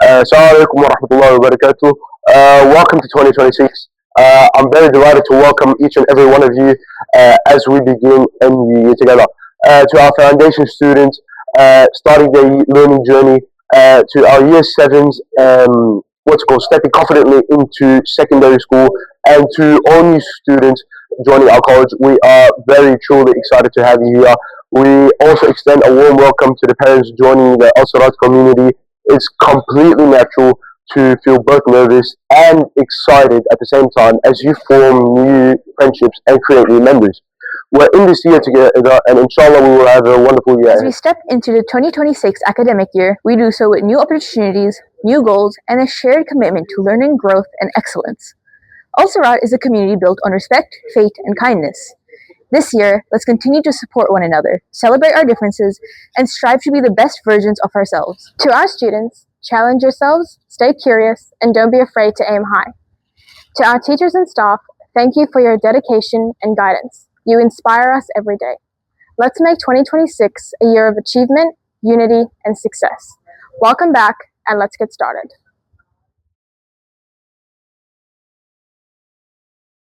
Assalamu alaikum wa rahmatullahi wa barakatuh. Welcome to 2026. I'm very delighted to welcome each and every one of you as we begin a new year together. To our foundation students starting their learning journey, to our year sevens, stepping confidently into secondary school, and to all new students joining our college, we are very truly excited to have you here. We also extend a warm welcome to the parents joining the Siraat community. It's completely natural to feel both nervous and excited at the same time as you form new friendships and create new memories. We're in this year together, and inshallah, we will have a wonderful year As we ahead. step into the 2026 academic year, we do so with new opportunities, new goals, and a shared commitment to learning, growth, and excellence. Al Siraat is a community built on respect, faith, and kindness. This year, let's continue to support one another, celebrate our differences, and strive to be the best versions of ourselves. To our students, challenge yourselves, stay curious, and don't be afraid to aim high. To our teachers and staff, thank you for your dedication and guidance. You inspire us every day. Let's make 2026 a year of achievement, unity, and success. Welcome back, and let's get started.